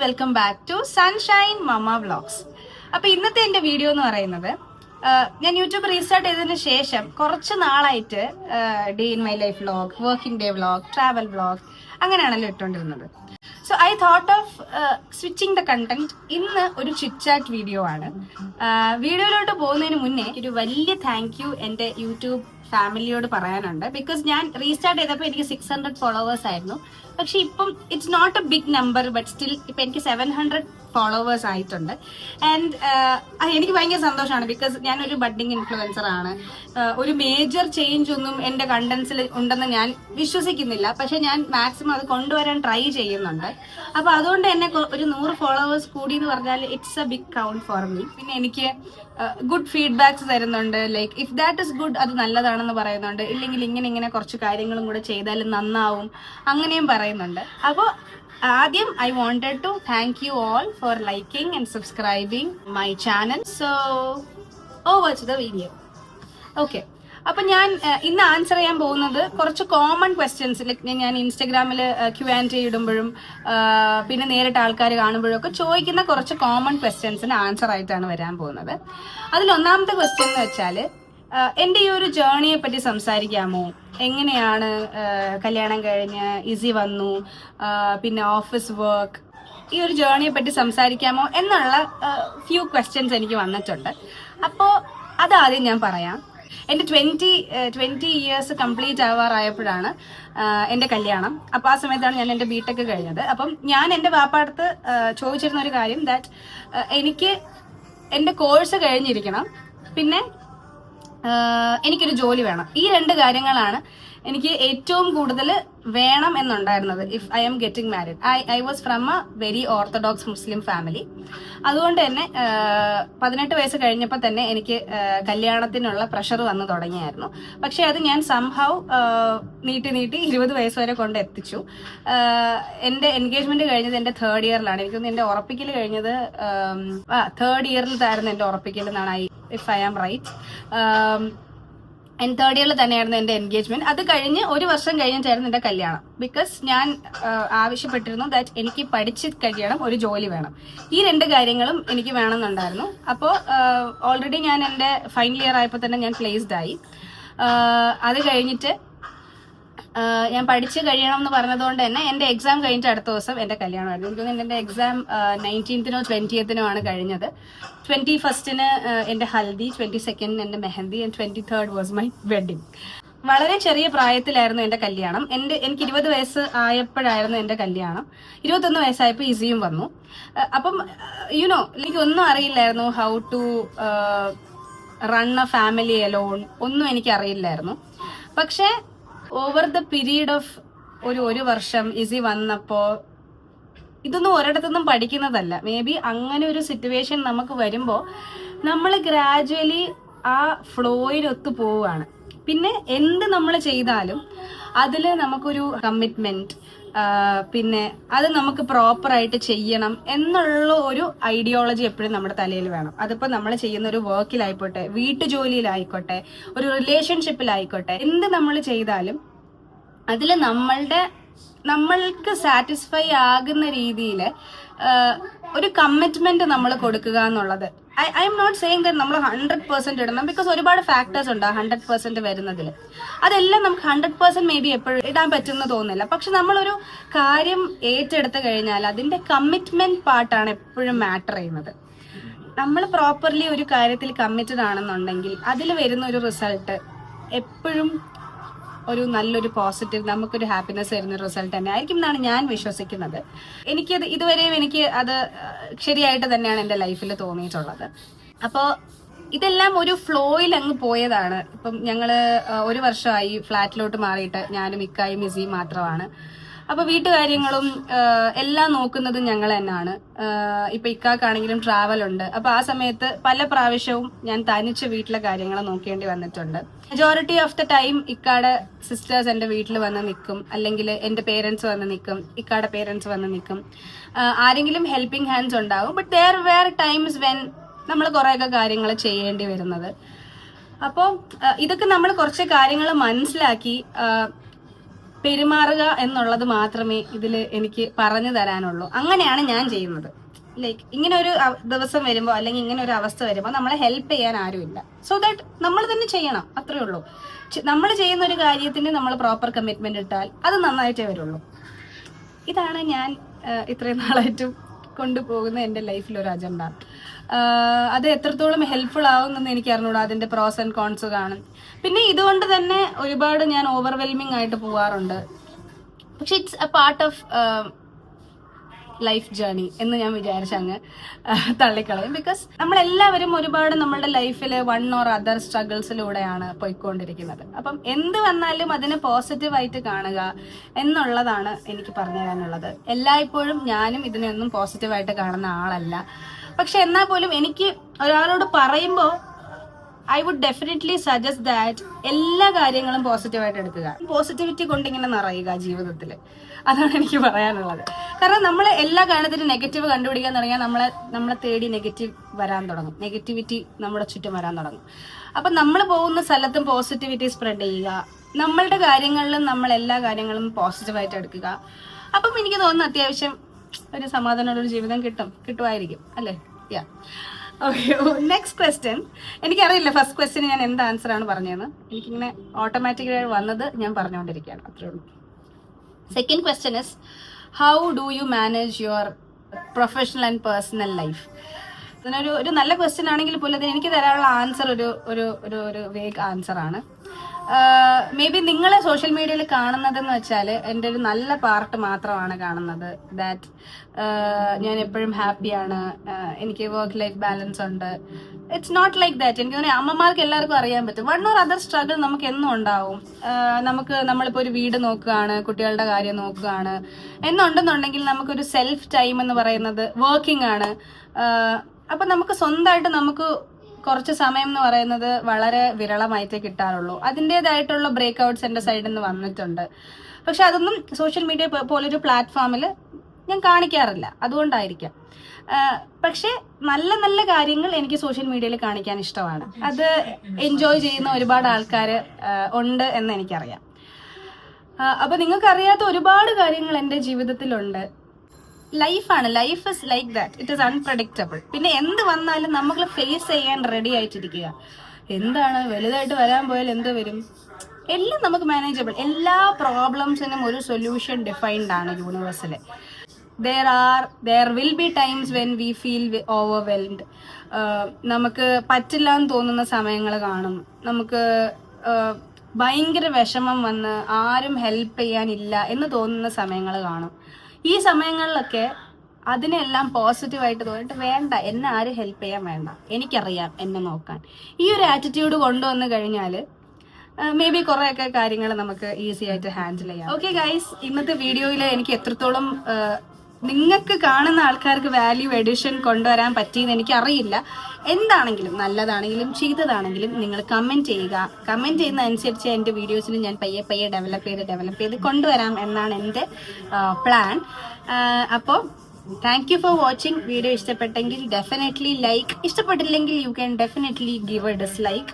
Welcome back to sunshine mamma vlogs. അപ്പോൾ ഇന്നത്തെ എൻ്റെ വീഡിയോ എന്ന് പറയുന്നത് ഞാൻ യൂട്യൂബ് റീസ്റ്റാർട്ട് ചെയ്തതിന് ശേഷം കുറച്ച് നാളായിട്ട് day in my life vlog, working day vlog, travel vlog അങ്ങനെയാണല്ലോ ഇട്ടുകൊണ്ടിരുന്നത്. So I thought of switching the content. ഇന്ന് ഒരു ചിറ്റ് ചാറ്റ് വീഡിയോ ആണ്. വീഡിയോയിലോട്ട് പോകുന്നതിന് മുന്നേ ഒരു വലിയ താങ്ക് യു എൻ്റെ യൂട്യൂബ് ഫാമിലിയോട് പറയാനുണ്ട്. ബിക്കോസ് ഞാൻ റീസ്റ്റാർട്ട് ചെയ്തപ്പോൾ എനിക്ക് 600 ഫോളോവേഴ്സ് ആയിരുന്നു. പക്ഷെ ഇപ്പം it's not a big number, but still ഇപ്പം എനിക്ക് 700 ഫോളോവേഴ്സ് ആയിട്ടുണ്ട്. ആൻഡ് എനിക്ക് ഭയങ്കര സന്തോഷമാണ്. ബിക്കോസ് ഞാനൊരു ബഡ്ഡിങ് ഇൻഫ്ലുവൻസർ ആണ്. ഒരു മേജർ ചേഞ്ച് ഒന്നും എൻ്റെ കണ്ടന്റ്സിൽ ഉണ്ടെന്ന് ഞാൻ വിശ്വസിക്കുന്നില്ല. പക്ഷെ ഞാൻ മാക്സിമം അത് കൊണ്ടുവരാൻ ട്രൈ ചെയ്യുന്നുണ്ട്. അപ്പോൾ അതുകൊണ്ട് തന്നെ ഒരു 100 ഫോളോവേഴ്സ് കൂടി എന്ന് പറഞ്ഞാൽ it's a big count for me. പിന്നെ എനിക്ക് ഗുഡ് ഫീഡ്ബാക്സ് തരുന്നുണ്ട്. Like if that is good, അത് നല്ലതാണെന്ന് പറയുന്നുണ്ട്. ഇല്ലെങ്കിൽ ഇങ്ങനെ കുറച്ച് കാര്യങ്ങളും കൂടെ ചെയ്താലും നന്നാവും അങ്ങനെയും പറയുന്നുണ്ട്. അപ്പോൾ ആദ്യം I wanted to thank you all for liking and subscribing my channel. So over to the video. Okay. അപ്പം ഞാൻ ഇന്ന് ആൻസർ ചെയ്യാൻ പോകുന്നത് കുറച്ച് കോമൺ ക്വസ്റ്റ്യൻസ്. ലൈക്ക് ഞാൻ ഇൻസ്റ്റഗ്രാമിൽ Q&A ഇടുമ്പോഴും പിന്നെ നേരിട്ട് ആൾക്കാർ കാണുമ്പോഴും ഒക്കെ ചോദിക്കുന്ന കുറച്ച് കോമൺ ക്വസ്റ്റ്യൻസിന് ആൻസർ ആയിട്ടാണ് വരാൻ പോകുന്നത്. അതിലൊന്നാമത്തെ ക്വസ്റ്റ്യൻ എന്ന് വെച്ചാൽ, എൻ്റെ ഈ ഒരു ജേർണിയെ പറ്റി സംസാരിക്കാമോ? എങ്ങനെയാണ് കല്യാണം കഴിഞ്ഞ് ഈസി വന്നു, പിന്നെ ഓഫീസ് വർക്ക്, ഈ ഒരു ജേർണിയെ പറ്റി സംസാരിക്കാമോ എന്നുള്ള ഫ്യൂ ക്വസ്റ്റ്യൻസ് എനിക്ക് വന്നിട്ടുണ്ട്. അപ്പോൾ അതാദ്യം ഞാൻ പറയാം. എൻ്റെ 20 ഇയേഴ്സ് കംപ്ലീറ്റ് ആവാറായപ്പോഴാണ് എൻ്റെ കല്യാണം. അപ്പോൾ ആ സമയത്താണ് ഞാൻ എൻ്റെ ബിടെക് കഴിഞ്ഞത്. അപ്പം ഞാൻ എൻ്റെ വാപ്പാടത്ത് ചോദിച്ചിരുന്ന ഒരു കാര്യം, ദാറ്റ് എനിക്ക് എൻ്റെ കോഴ്സ് കഴിഞ്ഞിരിക്കണം, പിന്നെ എനിക്കൊരു ജോലി വേണം. ഈ 2 കാര്യങ്ങളാണ് എനിക്ക് ഏറ്റവും കൂടുതൽ വേണം എന്നുണ്ടായിരുന്നത്. If I am getting married, I was from a very orthodox Muslim family. അതുകൊണ്ട് തന്നെ 18 വയസ്സ് കഴിഞ്ഞപ്പോൾ തന്നെ എനിക്ക് കല്യാണത്തിനുള്ള പ്രഷർ വന്നു തുടങ്ങിയായിരുന്നു. പക്ഷെ അത് ഞാൻ സംഭവം നീട്ടി 20 വയസ്സ് വരെ കൊണ്ട് എത്തിച്ചു. എൻ്റെ എൻഗേജ്മെന്റ് കഴിഞ്ഞത് എൻ്റെ 3rd ഇയറിലാണ്. എനിക്കൊന്ന് എൻ്റെ ഉറപ്പിക്കൽ കഴിഞ്ഞത് 3rd ഇയറിലായിരുന്നു എൻ്റെ ഉറപ്പിക്കൽ എന്നാണ്, if I am right. 3rd ഇയറിൽ തന്നെയായിരുന്നു എൻ്റെ എൻഗേജ്മെന്റ്. അത് കഴിഞ്ഞ് 1 വർഷം കഴിഞ്ഞിട്ടായിരുന്നു എൻ്റെ കല്യാണം. ബിക്കോസ് ഞാൻ ആവശ്യപ്പെട്ടിരുന്നു ദാറ്റ് എനിക്ക് പഠിച്ച് കഴിയണം, ഒരു ജോലി വേണം. ഈ 2 കാര്യങ്ങളും എനിക്ക് വേണമെന്നുണ്ടായിരുന്നു. അപ്പോൾ ഓൾറെഡി ഞാൻ എൻ്റെ ഫൈനൽ ഇയർ ആയപ്പോൾ തന്നെ ഞാൻ പ്ലേസ്ഡ് ആയി. അത് കഴിഞ്ഞിട്ട് ഞാൻ പഠിച്ച് കഴിയണം എന്ന് പറഞ്ഞതുകൊണ്ട് തന്നെ എൻ്റെ എക്സാം കഴിഞ്ഞിട്ട് അടുത്ത ദിവസം എൻ്റെ കല്യാണമായിരുന്നു. എനിക്ക് എൻ്റെ എക്സാം 19th-നോ 20th-നോ ആണ് കഴിഞ്ഞത്. 21st-ന് എൻ്റെ ഹൽദി, 22nd എൻ്റെ mehndi, and 23rd was my wedding. വളരെ ചെറിയ പ്രായത്തിലായിരുന്നു എൻ്റെ കല്യാണം. എനിക്ക് 20 വയസ്സ് ആയപ്പോഴായിരുന്നു എൻ്റെ കല്യാണം. 21 വയസ്സായപ്പോൾ ഈസിയും വന്നു. അപ്പം എനിക്കൊന്നും അറിയില്ലായിരുന്നു how to run a family alone. ഒന്നും എനിക്ക് അറിയില്ലായിരുന്നു. പക്ഷേ ഓവർ ദ പീരീഡ് ഓഫ് ഒരു വർഷം ഈസി വന്നപ്പോൾ, ഇതൊന്നും ഒരിടത്തൊന്നും പഠിക്കുന്നതല്ല. മേ ബി അങ്ങനെ ഒരു സിറ്റുവേഷൻ നമുക്ക് വരുമ്പോൾ നമ്മൾ ഗ്രാജുവലി ആ ഫ്ലോയിലൊത്തു പോവുകയാണ്. പിന്നെ എന്ത് നമ്മൾ ചെയ്താലും അതിൽ നമുക്കൊരു കമ്മിറ്റ്മെന്റ്, പിന്നെ അത് നമുക്ക് പ്രോപ്പറായിട്ട് ചെയ്യണം എന്നുള്ള ഒരു ഐഡിയോളജി എപ്പോഴും നമ്മുടെ തലയിൽ വേണം. അതിപ്പോൾ നമ്മൾ ചെയ്യുന്ന ഒരു വർക്കിലായിക്കോട്ടെ, വീട്ടുജോലിയിലായിക്കോട്ടെ, ഒരു റിലേഷൻഷിപ്പിലായിക്കോട്ടെ, എന്ത് നമ്മൾ ചെയ്താലും അതിൽ നമ്മൾക്ക് സാറ്റിസ്ഫൈ ആകുന്ന രീതിയിൽ ഒരു കമ്മിറ്റ്മെന്റ് നമ്മൾ കൊടുക്കുക എന്നുള്ളത്. I'm not saying that നമ്മൾ 100% ഇടണം. ബിക്കോസ് ഒരുപാട് ഫാക്ടേഴ്സ് ഉണ്ട് 100% വരുന്നതിൽ. അതെല്ലാം നമുക്ക് 100% മേ ബി എപ്പോഴും ഇടാൻ പറ്റുമെന്ന് തോന്നുന്നില്ല. പക്ഷെ നമ്മളൊരു കാര്യം ഏറ്റെടുത്ത് കഴിഞ്ഞാൽ അതിന്റെ കമ്മിറ്റ്മെന്റ് പാർട്ടാണ് എപ്പോഴും മാറ്റർ ചെയ്യുന്നത്. നമ്മൾ പ്രോപ്പർലി ഒരു കാര്യത്തിൽ കമ്മിറ്റഡ് ആണെന്നുണ്ടെങ്കിൽ അതിൽ വരുന്ന ഒരു റിസൾട്ട് എപ്പോഴും ഒരു നല്ലൊരു പോസിറ്റീവ്, നമുക്കൊരു ഹാപ്പിനെസ് തരുന്ന റിസൾട്ട് തന്നെ ആയിരിക്കും എന്നാണ് ഞാൻ വിശ്വസിക്കുന്നത്. എനിക്കത് ഇതുവരെയും എനിക്ക് അത് ശരിയായിട്ട് തന്നെയാണ് എൻ്റെ ലൈഫിൽ തോന്നിയിട്ടുള്ളത്. അപ്പോൾ ഇതെല്ലാം ഒരു ഫ്ലോയിൽ അങ്ങ് പോയതാണ്. ഇപ്പം ഞങ്ങൾ 1 വർഷമായി ഫ്ലാറ്റിലോട്ട് മാറിയിട്ട് ഞാനും ഇക്കായും മിസിയും മാത്രമാണ്. അപ്പോൾ വീട്ടുകാര്യങ്ങളും എല്ലാം നോക്കുന്നത് ഞങ്ങൾ തന്നെയാണ്. ഇപ്പൊ ഇക്കാക്കാണെങ്കിലും ട്രാവൽ ഉണ്ട്. അപ്പൊ ആ സമയത്ത് പല പ്രാവശ്യവും ഞാൻ തനിച്ച് വീട്ടിലെ കാര്യങ്ങൾ നോക്കേണ്ടി വന്നിട്ടുണ്ട്. മെജോറിറ്റി ഓഫ് ദ ടൈം ഇക്കാടെ സിസ്റ്റേഴ്സ് എൻ്റെ വീട്ടിൽ വന്ന് നിൽക്കും, അല്ലെങ്കിൽ എൻ്റെ പേരൻസ് വന്ന് നിൽക്കും, ഇക്കാടെ പേരൻസ് വന്ന് നിൽക്കും. ആരെങ്കിലും ഹെൽപ്പിംഗ് ഹാൻഡ്സ് ഉണ്ടാവും. But there were times when നമ്മൾ കുറേയൊക്കെ കാര്യങ്ങൾ ചെയ്യേണ്ടി വരുന്നത്. അപ്പോൾ ഇതൊക്കെ നമ്മൾ കുറച്ച് കാര്യങ്ങൾ മനസ്സിലാക്കി പെരുമാറുക എന്നുള്ളത് മാത്രമേ ഇതിൽ എനിക്ക് പറഞ്ഞു തരാനുള്ളൂ. അങ്ങനെയാണ് ഞാൻ ചെയ്യുന്നത്. ലൈക്ക് ഇങ്ങനെ ഒരു ദിവസം വരുമ്പോൾ അല്ലെങ്കിൽ ഇങ്ങനെ ഒരു അവസ്ഥ വരുമ്പോൾ നമ്മളെ ഹെൽപ്പ് ചെയ്യാൻ ആരുമില്ല. സോ ദാറ്റ് നമ്മൾ തന്നെ ചെയ്യണം, അത്രേ ഉള്ളൂ. നമ്മൾ ചെയ്യുന്ന ഒരു കാര്യത്തിന് നമ്മൾ പ്രോപ്പർ കമ്മിറ്റ്മെന്റ് ഇട്ടാൽ അത് നന്നായിട്ടേ വരുള്ളൂ. ഇതാണ് ഞാൻ ഇത്രയും നാളായിട്ടും കൊണ്ടുപോകുന്ന എൻ്റെ ലൈഫിലൊരു അജണ്ട. അത് എത്രത്തോളം ഹെൽപ്ഫുൾ ആവുമെന്ന് എനിക്ക് അറിഞ്ഞൂടാ. അതിൻ്റെ പ്രോസ് ആൻഡ് കോൺസ് കാണും. പിന്നെ ഇതുകൊണ്ട് തന്നെ ഒരുപാട് ഞാൻ ഓവർവെൽമിംഗ് ആയിട്ട് പോവാറുണ്ട്. പക്ഷെ it's A part of life journey എന്ന് ഞാൻ വിചാരിച്ചങ്ങ് തള്ളിക്കളയും. ബിക്കോസ് നമ്മളെല്ലാവരും ഒരുപാട് നമ്മളുടെ ലൈഫിൽ വൺ ഓർ അതർ സ്ട്രഗിൾസിലൂടെയാണ് പോയിക്കൊണ്ടിരിക്കുന്നത്. അപ്പം എന്ത് വന്നാലും അതിനെ പോസിറ്റീവായിട്ട് കാണുക എന്നുള്ളതാണ് എനിക്ക് പറഞ്ഞു തരാനുള്ളത്. എല്ലായ്പ്പോഴും ഞാനും ഇതിനെയൊന്നും പോസിറ്റീവായിട്ട് കാണുന്ന ആളല്ല. പക്ഷെ എന്നാൽ പോലും എനിക്ക് ഒരാളോട് പറയുമ്പോൾ I would definitely suggest that എല്ലാ കാര്യങ്ങളും പോസിറ്റീവായിട്ട് എടുക്കുക. പോസിറ്റിവിറ്റി കൊണ്ടിങ്ങനെ നിറയുക ജീവിതത്തിൽ. അതാണ് എനിക്ക് പറയാനുള്ളത്. കാരണം നമ്മൾ എല്ലാ കാര്യത്തിലും നെഗറ്റീവ് കണ്ടുപിടിക്കാൻ തുടങ്ങിയാൽ നമ്മളെ തേടി നെഗറ്റീവ് വരാൻ തുടങ്ങും. നെഗറ്റിവിറ്റി നമ്മുടെ ചുറ്റും വരാൻ തുടങ്ങും. അപ്പം നമ്മൾ പോകുന്ന സ്ഥലത്തും പോസിറ്റിവിറ്റി സ്പ്രെഡ് ചെയ്യുക. നമ്മളുടെ കാര്യങ്ങളിലും നമ്മൾ എല്ലാ കാര്യങ്ങളും പോസിറ്റീവായിട്ട് എടുക്കുക. അപ്പം എനിക്ക് തോന്നുന്നു അത്യാവശ്യം ഒരു സമാധാനമുള്ള ഒരു ജീവിതം കിട്ടുമായിരിക്കും അല്ലേ? യാ. Okay, next question. എനിക്കറിയില്ല ഫസ്റ്റ് ക്വസ്റ്റ്യന് ഞാൻ എന്ത് ആൻസറാണ് പറഞ്ഞതെന്ന്. എനിക്കിങ്ങനെ ഓട്ടോമാറ്റിക്കലായി വന്നത് ഞാൻ പറഞ്ഞുകൊണ്ടിരിക്കുകയാണ്, അത്രേ ഉള്ളൂ. Second question is how do you manage your professional and personal life? ഇതിനൊരു നല്ല ക്വസ്റ്റ്യൻ ആണെങ്കിൽ പോലും അതിന് എനിക്ക് തരാനുള്ള ആൻസർ ഒരു വേഗ് ആൻസറാണ്. മേ ബി നിങ്ങൾ സോഷ്യൽ മീഡിയയിൽ കാണുന്നതെന്ന് വെച്ചാൽ എൻ്റെ ഒരു നല്ല പാർട്ട് മാത്രമാണ് കാണുന്നത്. ദാറ്റ് ഞാൻ എപ്പോഴും ഹാപ്പിയാണ്, എനിക്ക് വർക്ക് ലൈഫ് ബാലൻസ് ഉണ്ട്. It's not like that. എനിക്ക് തോന്നുന്നു അമ്മമാർക്ക് എല്ലാവർക്കും അറിയാൻ പറ്റും വൺ ഓർ അതർ സ്ട്രഗിൾ നമുക്ക് എന്നും ഉണ്ടാവും. നമ്മളിപ്പോൾ ഒരു വീട് നോക്കുകയാണ്, കുട്ടികളുടെ കാര്യം നോക്കുകയാണ് എന്നുണ്ടെന്നുണ്ടെങ്കിൽ നമുക്കൊരു സെൽഫ് ടൈം എന്ന് പറയുന്നത് വർക്കിംഗ് ആണ്. അപ്പം നമുക്ക് സ്വന്തമായിട്ട് നമുക്ക് കുറച്ച് സമയം എന്ന് പറയുന്നത് വളരെ വിരളമായിട്ടേ കിട്ടാറുള്ളൂ. അതിൻ്റെതായിട്ടുള്ള ബ്രേക്ക് ഔട്ട്സ് എൻ്റെ സൈഡിൽ നിന്ന് വന്നിട്ടുണ്ട്. പക്ഷെ അതൊന്നും സോഷ്യൽ മീഡിയ പോലൊരു പ്ലാറ്റ്ഫോമിൽ ഞാൻ കാണിക്കാറില്ല, അതുകൊണ്ടായിരിക്കാം. പക്ഷെ നല്ല നല്ല കാര്യങ്ങൾ എനിക്ക് സോഷ്യൽ മീഡിയയിൽ കാണിക്കാൻ ഇഷ്ടമാണ്. അത് എൻജോയ് ചെയ്യുന്ന ഒരുപാട് ആൾക്കാർ ഉണ്ട് എന്ന് എനിക്കറിയാം. അപ്പോൾ നിങ്ങൾക്കറിയാത്ത ഒരുപാട് കാര്യങ്ങൾ എൻ്റെ ജീവിതത്തിലുണ്ട്. ലൈഫാണ്, life is like that. It is unpredictable. പിന്നെ എന്ത് വന്നാലും നമ്മൾ ഫേസ് ചെയ്യാൻ റെഡി ആയിട്ടിരിക്കുക. എന്താണ് വലുതായിട്ട് വരാൻ പോയാൽ എന്ത് വരും? എല്ലാം നമുക്ക് മാനേജബിൾ. എല്ലാ പ്രോബ്ലംസിനും ഒരു സൊല്യൂഷൻ ഡിഫൈൻഡ് ആണ് യൂണിവേഴ്സിൽ. there will be times when we feel overwhelmed. നമുക്ക് പറ്റില്ല എന്ന് തോന്നുന്ന സമയങ്ങൾ കാണും. നമുക്ക് ഭയങ്കര വിഷമം വന്ന് ആരും ഹെൽപ്പ് ചെയ്യാനില്ല എന്ന് തോന്നുന്ന സമയങ്ങൾ കാണും. ഈ സമയങ്ങളിലൊക്കെ അതിനെല്ലാം പോസിറ്റീവായിട്ട് തോന്നിട്ട് വേണ്ട, എന്നെ ആരും ഹെൽപ്പ് ചെയ്യാൻ വേണ്ട, എനിക്കറിയാം എന്നെ നോക്കാൻ. ഈ ഒരു ആറ്റിറ്റ്യൂഡ് കൊണ്ടുവന്നു കഴിഞ്ഞാൽ മേ ബി കുറേയൊക്കെ കാര്യങ്ങൾ നമുക്ക് ഈസി ആയിട്ട് ഹാൻഡിൽ ചെയ്യാം. ഓക്കെ ഗൈസ്, ഇന്നത്തെ വീഡിയോയിൽ എനിക്ക് എത്രത്തോളം നിങ്ങൾക്ക് കാണുന്ന ആൾക്കാർക്ക് വാല്യൂ എഡിഷൻ കൊണ്ടുവരാൻ പറ്റിയെന്ന് എനിക്കറിയില്ല. എന്താണെങ്കിലും നല്ലതാണെങ്കിലും ചീത്തതാണെങ്കിലും നിങ്ങൾ കമൻറ്റ് ചെയ്യുക. കമൻറ്റ് ചെയ്യുന്ന അനുസരിച്ച് എൻ്റെ വീഡിയോസിന് ഞാൻ പയ്യെ ഡെവലപ്പ് ചെയ്ത് കൊണ്ടുവരാം എന്നാണ് എൻ്റെ പ്ലാൻ. അപ്പോൾ thank you for watching. Video ഇഷ്ടപ്പെട്ടെങ്കിൽ ഡെഫിനറ്റ്ലി ലൈക്ക്, ഇഷ്ടപ്പെട്ടില്ലെങ്കിൽ you can definitely give a dislike.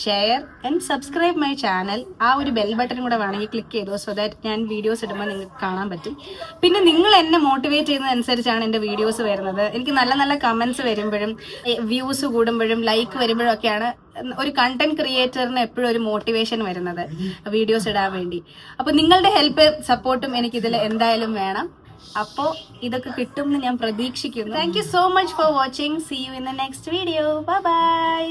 Share and subscribe my channel. ആ ഒരു ബെൽ ബട്ടൺ കൂടെ വേണമെങ്കിൽ ക്ലിക്ക് ചെയ്തോ, സോ ദാറ്റ് ഞാൻ വീഡിയോസ് ഇടുമ്പോൾ നിങ്ങൾക്ക് കാണാൻ പറ്റും. പിന്നെ നിങ്ങൾ എന്നെ മോട്ടിവേറ്റ് ചെയ്യുന്നതനുസരിച്ചാണ് എൻ്റെ വീഡിയോസ് വരുന്നത്. എനിക്ക് നല്ല നല്ല കമൻസ് വരുമ്പോഴും വ്യൂസ് കൂടുമ്പോഴും ലൈക്ക് വരുമ്പോഴും ഒക്കെയാണ് ഒരു കണ്ടന്റ് ക്രിയേറ്ററിന് എപ്പോഴും ഒരു മോട്ടിവേഷൻ വരുന്നത് വീഡിയോസ് ഇടാൻ വേണ്ടി. അപ്പോൾ നിങ്ങളുടെ ഹെൽപ്പ് സപ്പോർട്ടും എനിക്കിതിൽ എന്തായാലും വേണം. അപ്പോൾ ഇതൊക്കെ കിട്ടും എന്ന് ഞാൻ പ്രതീക്ഷിക്കുന്നു. Thank you so much for watching. See you in the next video. Bye by.